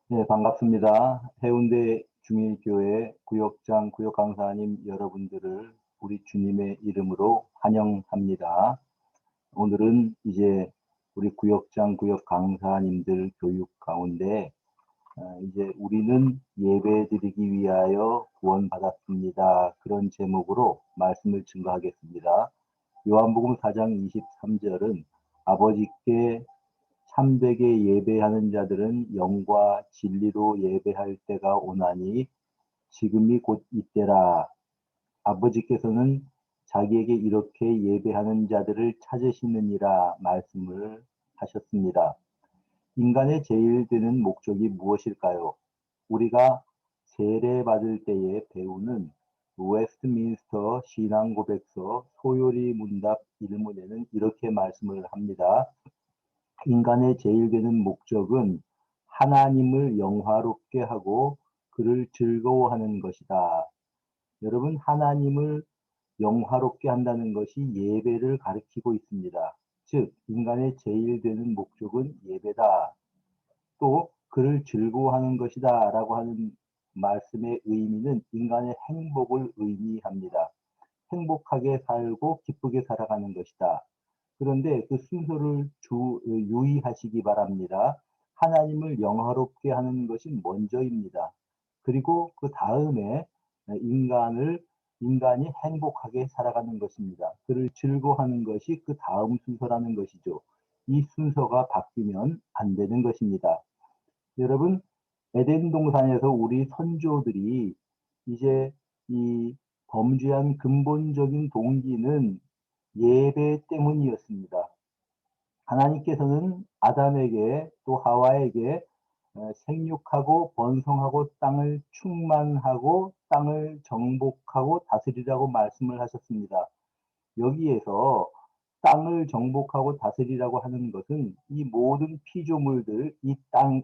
네, 반갑습니다. 해운대 중일교회 구역장, 구역강사님 여러분들을 우리 주님의 이름으로 환영합니다. 오늘은 이제 우리 구역장, 구역강사님들 교육 가운데 이제 우리는 예배드리기 위하여 구원받았습니다. 그런 제목으로 말씀을 증거하겠습니다. 요한복음 4장 23절은 아버지께 참되게 예배하는 자들은 영과 진리로 예배할 때가 오나니 지금이 곧 이때라. 아버지께서는 자기에게 이렇게 예배하는 자들을 찾으시느니라 말씀을 하셨습니다. 인간의 제일 되는 목적이 무엇일까요? 우리가 세례받을 때에 배우는 웨스트민스터 신앙고백서 소요리 문답 1문에는 이렇게 말씀을 합니다. 인간의 제일 되는 목적은 하나님을 영화롭게 하고 그를 즐거워하는 것이다. 여러분, 하나님을 영화롭게 한다는 것이 예배를 가리키고 있습니다. 즉, 인간의 제일 되는 목적은 예배다. 또 그를 즐거워하는 것이다 라고 하는 말씀의 의미는 인간의 행복을 의미합니다. 행복하게 살고 기쁘게 살아가는 것이다. 그런데 그 순서를 유의하시기 바랍니다. 하나님을 영화롭게 하는 것이 먼저입니다. 그리고 그 다음에 인간이 행복하게 살아가는 것입니다. 그를 즐거워하는 것이 그 다음 순서라는 것이죠. 이 순서가 바뀌면 안 되는 것입니다. 여러분, 에덴 동산에서 우리 선조들이 이제 이 범죄한 근본적인 동기는 예배 때문이었습니다. 하나님께서는 아담에게 또 하와에게 생육하고 번성하고 땅을 충만하고 땅을 정복하고 다스리라고 말씀을 하셨습니다. 여기에서 땅을 정복하고 다스리라고 하는 것은 이 모든 피조물들, 이 땅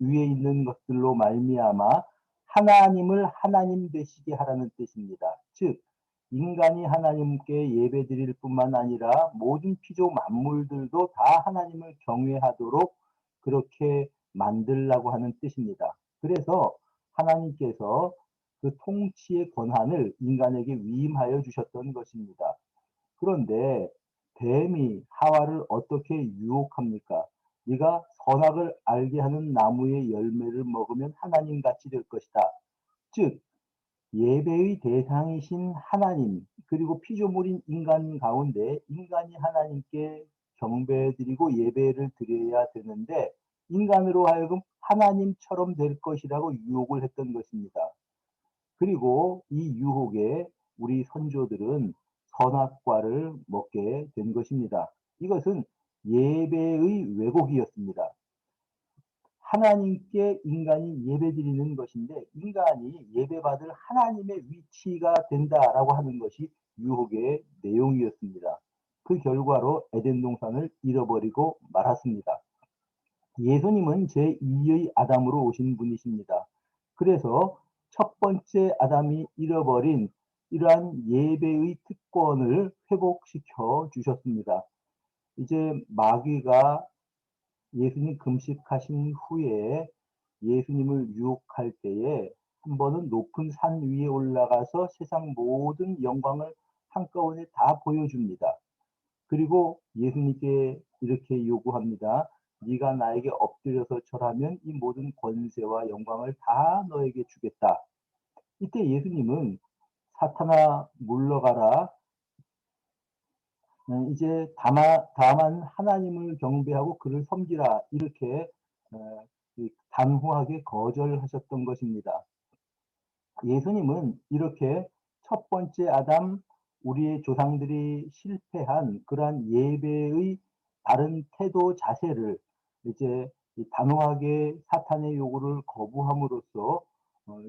위에 있는 것들로 말미암아 하나님을 하나님 되시게 하라는 뜻입니다. 즉, 인간이 하나님께 예배드릴 뿐만 아니라 모든 피조 만물들도 다 하나님을 경외하도록 그렇게 만들라고 하는 뜻입니다. 그래서 하나님께서 그 통치의 권한을 인간에게 위임하여 주셨던 것입니다. 그런데 뱀이 하와를 어떻게 유혹합니까? 네가 선악을 알게 하는 나무의 열매를 먹으면 하나님같이 될 것이다. 즉 예배의 대상이신 하나님, 그리고 피조물인 인간 가운데 인간이 하나님께 경배드리고 예배를 드려야 되는데 인간으로 하여금 하나님처럼 될 것이라고 유혹을 했던 것입니다. 그리고 이 유혹에 우리 선조들은 선악과를 먹게 된 것입니다. 이것은 예배의 왜곡이었습니다. 하나님께 인간이 예배드리는 것인데 인간이 예배받을 하나님의 위치가 된다라고 하는 것이 유혹의 내용이었습니다. 그 결과로 에덴 동산을 잃어버리고 말았습니다. 예수님은 제2의 아담으로 오신 분이십니다. 그래서 첫 번째 아담이 잃어버린 이러한 예배의 특권을 회복시켜 주셨습니다. 이제 마귀가 예수님 금식하신 후에 예수님을 유혹할 때에 한 번은 높은 산 위에 올라가서 세상 모든 영광을 한꺼번에 다 보여줍니다. 그리고 예수님께 이렇게 요구합니다. 네가 나에게 엎드려서 절하면 이 모든 권세와 영광을 다 너에게 주겠다. 이때 예수님은 사탄아 물러가라. 이제 다만 하나님을 경배하고 그를 섬기라. 이렇게 단호하게 거절하셨던 것입니다. 예수님은 이렇게 첫 번째 아담, 우리의 조상들이 실패한 그러한 예배의 바른 태도 자세를 이제 단호하게 사탄의 요구를 거부함으로써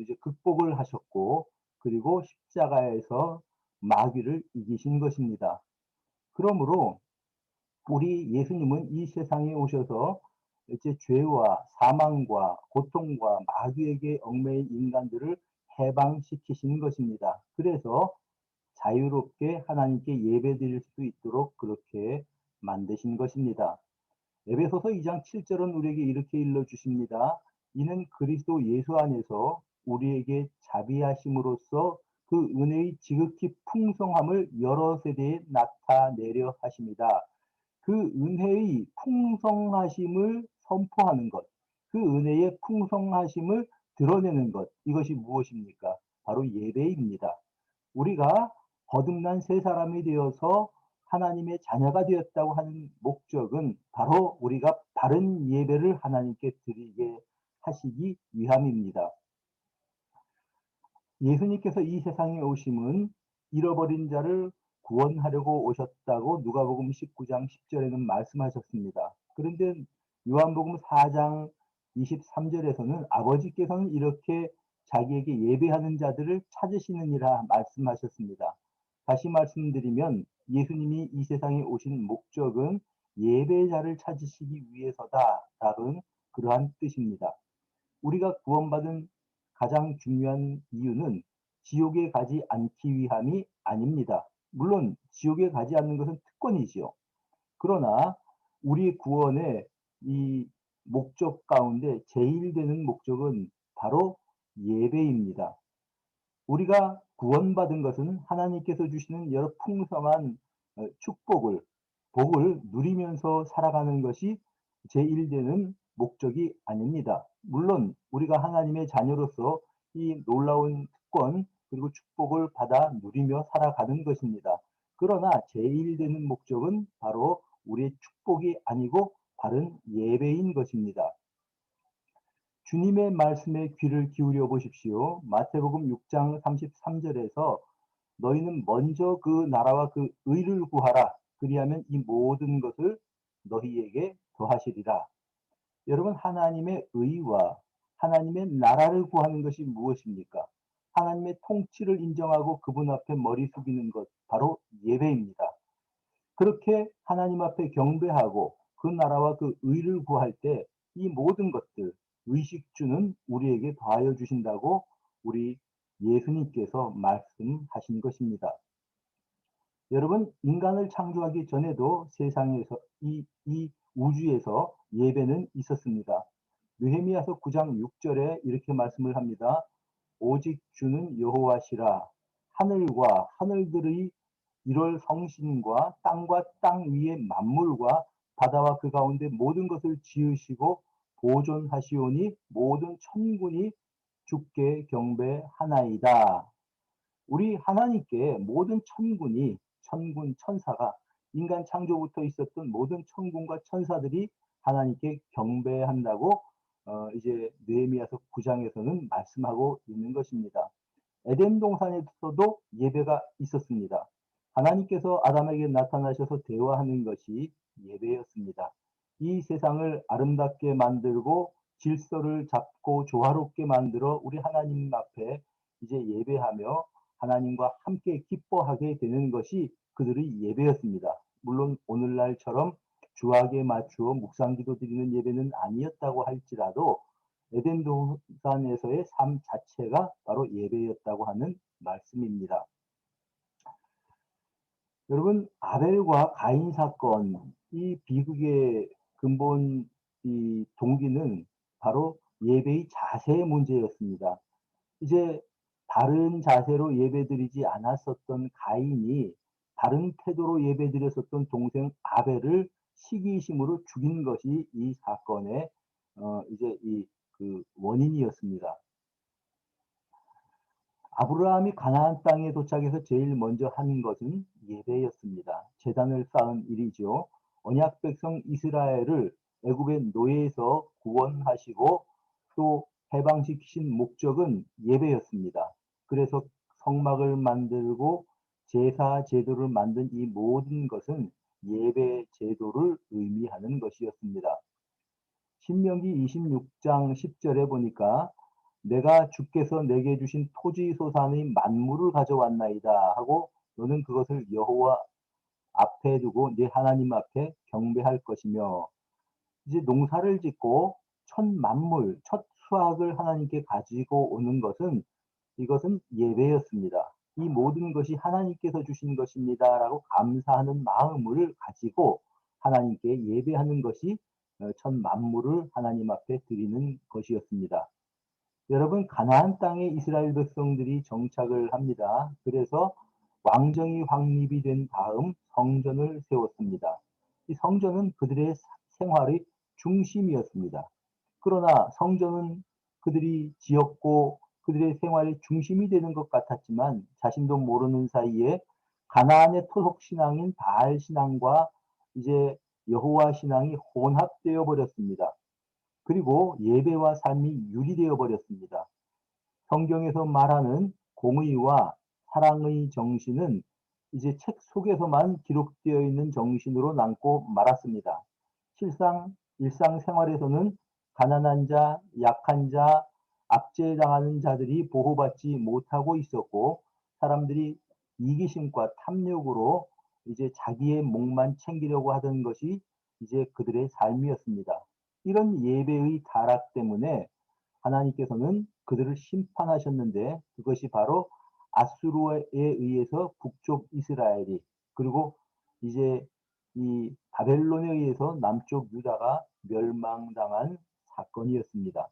이제 극복을 하셨고, 그리고 십자가에서 마귀를 이기신 것입니다. 그러므로 우리 예수님은 이 세상에 오셔서 이제 죄와 사망과 고통과 마귀에게 얽매인 인간들을 해방시키신 것입니다. 그래서 자유롭게 하나님께 예배드릴 수 있도록 그렇게 만드신 것입니다. 에베소서 2장 7절은 우리에게 이렇게 일러 주십니다. 이는 그리스도 예수 안에서 우리에게 자비하심으로써 그 은혜의 지극히 풍성함을 여러 세대에 나타내려 하십니다. 그 은혜의 풍성하심을 선포하는 것, 그 은혜의 풍성하심을 드러내는 것, 이것이 무엇입니까? 바로 예배입니다. 우리가 거듭난 새 사람이 되어서 하나님의 자녀가 되었다고 하는 목적은 바로 우리가 바른 예배를 하나님께 드리게 하시기 위함입니다. 예수님께서 이 세상에 오심은 잃어버린 자를 구원하려고 오셨다고 누가복음 19장 10절에는 말씀하셨습니다. 그런데 요한복음 4장 23절에서는 아버지께서는 이렇게 자기에게 예배하는 자들을 찾으시느니라 말씀하셨습니다. 다시 말씀드리면 예수님이 이 세상에 오신 목적은 예배자를 찾으시기 위해서다라는 그러한 뜻입니다. 우리가 구원받은 가장 중요한 이유는 지옥에 가지 않기 위함이 아닙니다. 물론 지옥에 가지 않는 것은 특권이지요. 그러나 우리의 구원의 이 목적 가운데 제일 되는 목적은 바로 예배입니다. 우리가 구원받은 것은 하나님께서 주시는 여러 풍성한 축복을, 복을 누리면서 살아가는 것이 제1되는 목적이 아닙니다. 물론 우리가 하나님의 자녀로서 이 놀라운 특권 그리고 축복을 받아 누리며 살아가는 것입니다. 그러나 제1되는 목적은 바로 우리의 축복이 아니고 바른 예배인 것입니다. 주님의 말씀에 귀를 기울여 보십시오. 마태복음 6장 33절에서 너희는 먼저 그 나라와 그 의를 구하라. 그리하면 이 모든 것을 너희에게 더하시리라. 여러분, 하나님의 의와 하나님의 나라를 구하는 것이 무엇입니까? 하나님의 통치를 인정하고 그분 앞에 머리 숙이는 것, 바로 예배입니다. 그렇게 하나님 앞에 경배하고 그 나라와 그 의를 구할 때 이 모든 것들, 의식주는 우리에게 더하여 주신다고 우리 예수님께서 말씀하신 것입니다. 여러분, 인간을 창조하기 전에도 세상에서 이 우주에서 예배는 있었습니다. 느헤미야서 9장 6절에 이렇게 말씀을 합니다. 오직 주는 여호와시라. 하늘과 하늘들의 이럴 성신과 땅과 땅 위의 만물과 바다와 그 가운데 모든 것을 지으시고 보존하시오니 모든 천군이 주께 경배하나이다. 우리 하나님께 모든 천군이 천군 천사가 인간 창조부터 있었던 모든 천군과 천사들이 하나님께 경배한다고 이제 느헤미야서 9장에서는 말씀하고 있는 것입니다. 에덴 동산에서도 예배가 있었습니다. 하나님께서 아담에게 나타나셔서 대화하는 것이 예배였습니다. 이 세상을 아름답게 만들고 질서를 잡고 조화롭게 만들어 우리 하나님 앞에 이제 예배하며 하나님과 함께 기뻐하게 되는 것이 그들의 예배였습니다. 물론 오늘날처럼 주악에 맞추어 묵상기도 드리는 예배는 아니었다고 할지라도 에덴 동산에서의 삶 자체가 바로 예배였다고 하는 말씀입니다. 여러분, 아벨과 가인 사건, 이 비극의 근본 이 동기는 바로 예배의 자세의 문제였습니다. 이제 바른 자세로 예배드리지 않았었던 가인이 바른 태도로 예배드렸었던 동생 아벨을 시기심으로 죽인 것이 이 사건의 이제 이 그 원인이었습니다. 아브라함이 가나안 땅에 도착해서 제일 먼저 한 것은 예배였습니다. 제단을 쌓은 일이죠. 언약 백성 이스라엘을 애굽의 노예에서 구원하시고 또 해방시키신 목적은 예배였습니다. 그래서 성막을 만들고 제사 제도를 만든 이 모든 것은 예배 제도를 의미하는 것이었습니다. 신명기 26장 10절에 보니까 내가 주께서 내게 주신 토지 소산의 만물을 가져왔나이다 하고 너는 그것을 여호와 앞에 두고 네 하나님 앞에 경배할 것이며 이제 농사를 짓고 첫 만물, 첫 수확을 하나님께 가지고 오는 것은 이것은 예배였습니다. 이 모든 것이 하나님께서 주신 것입니다라고 감사하는 마음을 가지고 하나님께 예배하는 것이 천 만물을 하나님 앞에 드리는 것이었습니다. 여러분, 가나안 땅에 이스라엘 백성들이 정착을 합니다. 그래서 왕정이 확립이 된 다음 성전을 세웠습니다. 이 성전은 그들의 생활의 중심이었습니다. 그러나 성전은 그들이 지었고 그들의 생활의 중심이 되는 것 같았지만 자신도 모르는 사이에 가나안의 토속 신앙인 바알 신앙과 이제 여호와 신앙이 혼합되어 버렸습니다. 그리고 예배와 삶이 유리되어 버렸습니다. 성경에서 말하는 공의와 사랑의 정신은 이제 책 속에서만 기록되어 있는 정신으로 남고 말았습니다. 실상 일상생활에서는 가난한 자, 약한 자, 압제당하는 자들이 보호받지 못하고 있었고 사람들이 이기심과 탐욕으로 이제 자기의 목만 챙기려고 하던 것이 이제 그들의 삶이었습니다. 이런 예배의 타락 때문에 하나님께서는 그들을 심판하셨는데 그것이 바로 아수르에 의해서 북쪽 이스라엘이 그리고 이제 이 바벨론에 의해서 남쪽 유다가 멸망당한 사건이었습니다.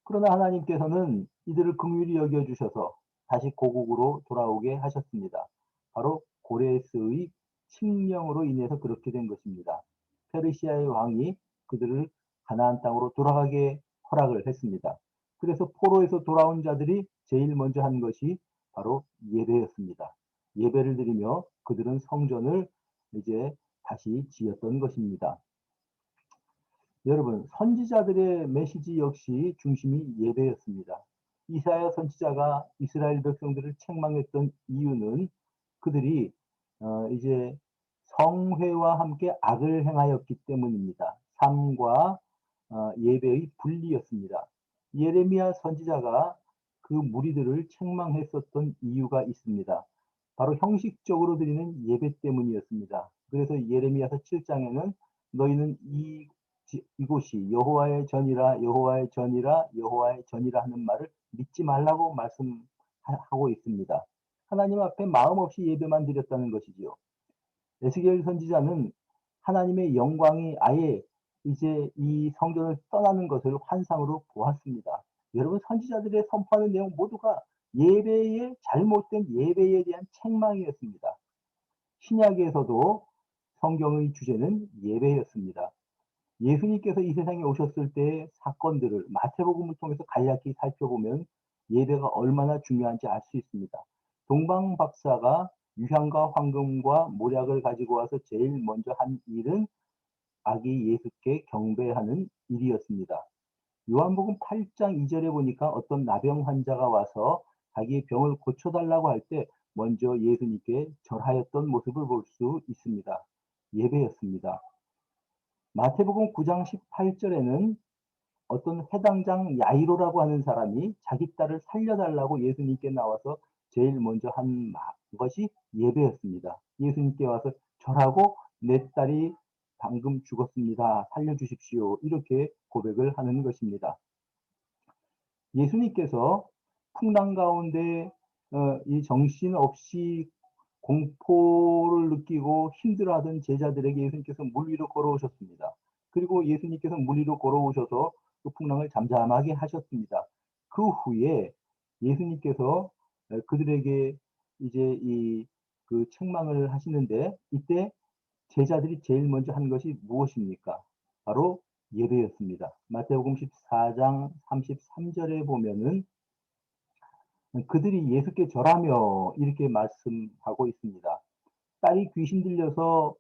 그러나 하나님께서는 이들을 긍휼히 여겨주셔서 다시 고국으로 돌아오게 하셨습니다. 바로 고레스의 칙령으로 인해서 그렇게 된 것입니다. 페르시아의 왕이 그들을 가나안 땅으로 돌아가게 허락을 했습니다. 그래서 포로에서 돌아온 자들이 제일 먼저 한 것이 바로 예배였습니다. 예배를 드리며 그들은 성전을 이제 다시 지었던 것입니다. 여러분, 선지자들의 메시지 역시 중심이 예배였습니다. 이사야 선지자가 이스라엘 백성들을 책망했던 이유는 그들이 이제 성회와 함께 악을 행하였기 때문입니다. 삶과 예배의 분리였습니다. 예레미야 선지자가 그 무리들을 책망했었던 이유가 있습니다. 바로 형식적으로 드리는 예배 때문이었습니다. 그래서 예레미야서 7장에는 너희는 이곳이 여호와의 전이라 여호와의 전이라 여호와의 전이라 하는 말을 믿지 말라고 말씀하고 있습니다. 하나님 앞에 마음 없이 예배만 드렸다는 것이지요. 에스겔 선지자는 하나님의 영광이 아예 이제 이 성전을 떠나는 것을 환상으로 보았습니다. 여러분, 선지자들의 선포하는 내용 모두가 예배의 잘못된 예배에 대한 책망이었습니다. 신약에서도 성경의 주제는 예배였습니다. 예수님께서 이 세상에 오셨을 때의 사건들을 마태복음을 통해서 간략히 살펴보면 예배가 얼마나 중요한지 알 수 있습니다. 동방 박사가 유향과 황금과 모략을 가지고 와서 제일 먼저 한 일은 아기 예수께 경배하는 일이었습니다. 요한복음 8장 2절에 보니까 어떤 나병 환자가 와서 자기의 병을 고쳐달라고 할 때 먼저 예수님께 절하였던 모습을 볼 수 있습니다. 예배였습니다. 마태복음 9장 18절에는 어떤 해당장 야이로라고 하는 사람이 자기 딸을 살려달라고 예수님께 나와서 제일 먼저 한 것이 예배였습니다. 예수님께 와서 절하고 내 딸이 방금 죽었습니다. 살려주십시오. 이렇게 고백을 하는 것입니다. 예수님께서 풍랑 가운데 이 정신없이 공포를 느끼고 힘들어하던 제자들에게 예수님께서 물 위로 걸어오셨습니다. 그리고 예수님께서 물 위로 걸어오셔서 그 풍랑을 잠잠하게 하셨습니다. 그 후에 예수님께서 그들에게 이제 그 책망을 하시는데 이때 제자들이 제일 먼저 한 것이 무엇입니까? 바로 예배였습니다. 마태복음 14장 33절에 보면은 그들이 예수께 절하며 이렇게 말씀하고 있습니다. 딸이 귀신 들려서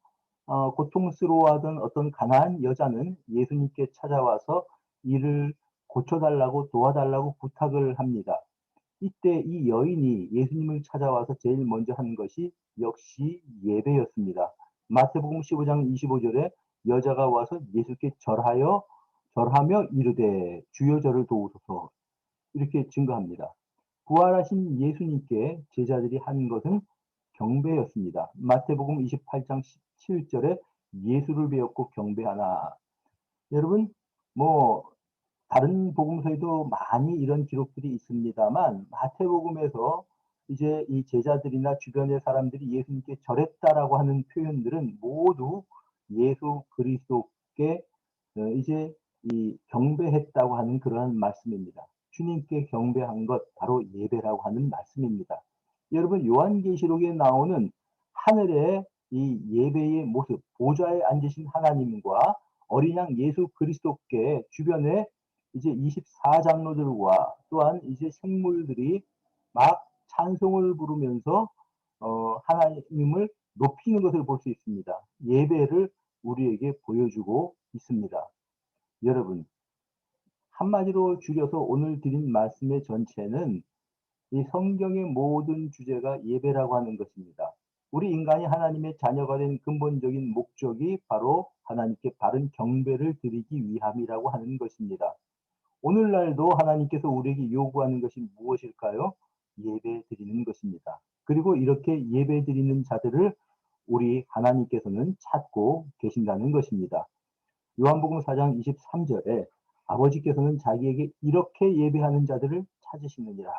고통스러워하던 어떤 가난한 여자는 예수님께 찾아와서 이를 고쳐달라고 도와달라고 부탁을 합니다. 이때 이 여인이 예수님을 찾아와서 제일 먼저 한 것이 역시 예배였습니다. 마태복음 15장 25절에 여자가 와서 예수께 절하며 이르되 주여 저를 도우소서 이렇게 증거합니다. 부활하신 예수님께 제자들이 한 것은 경배였습니다. 마태복음 28장 17절에 예수를 배웠고 경배하나. 여러분, 뭐 다른 복음서에도 많이 이런 기록들이 있습니다만 마태복음에서 이제 이 제자들이나 주변의 사람들이 예수님께 절했다라고 하는 표현들은 모두 예수 그리스도께 이제 이 경배했다고 하는 그러한 말씀입니다. 주님께 경배한 것 바로 예배라고 하는 말씀입니다. 여러분 요한계시록에 나오는 하늘의 이 예배의 모습, 보좌에 앉으신 하나님과 어린 양 예수 그리스도께 주변에 이제 24장로들과 또한 이제 생물들이 막 찬송을 부르면서 하나님을 높이는 것을 볼 수 있습니다. 예배를 우리에게 보여주고 있습니다. 여러분, 한마디로 줄여서 오늘 드린 말씀의 전체는 이 성경의 모든 주제가 예배라고 하는 것입니다. 우리 인간이 하나님의 자녀가 된 근본적인 목적이 바로 하나님께 바른 경배를 드리기 위함이라고 하는 것입니다. 오늘날도 하나님께서 우리에게 요구하는 것이 무엇일까요? 예배 드리는 것입니다. 그리고 이렇게 예배 드리는 자들을 우리 하나님께서는 찾고 계신다는 것입니다. 요한복음 4장 23절에 아버지께서는 자기에게 이렇게 예배하는 자들을 찾으시느니라.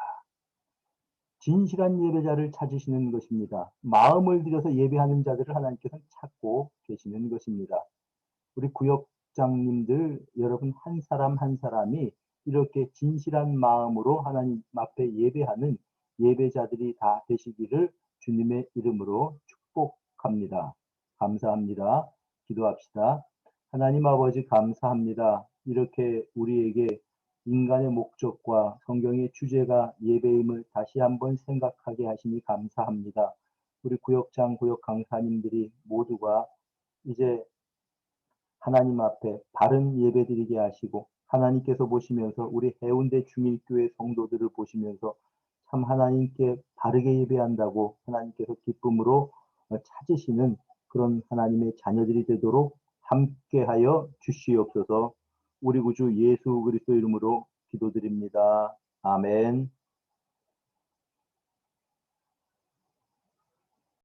진실한 예배자를 찾으시는 것입니다. 마음을 들여서 예배하는 자들을 하나님께서는 찾고 계시는 것입니다. 우리 구역장님들 여러분 한 사람 한 사람이 이렇게 진실한 마음으로 하나님 앞에 예배하는 예배자들이 다 되시기를 주님의 이름으로 축복합니다. 감사합니다. 기도합시다. 하나님 아버지 감사합니다. 이렇게 우리에게 인간의 목적과 성경의 주제가 예배임을 다시 한번 생각하게 하시니 감사합니다. 우리 구역장, 구역 강사님들이 모두가 이제 하나님 앞에 바른 예배드리게 하시고 하나님께서 보시면서 우리 해운대 중일교회 성도들을 보시면서 참 하나님께 바르게 예배한다고 하나님께서 기쁨으로 찾으시는 그런 하나님의 자녀들이 되도록 함께하여 주시옵소서. 우리 구주 예수 그리스도 이름으로 기도드립니다. 아멘.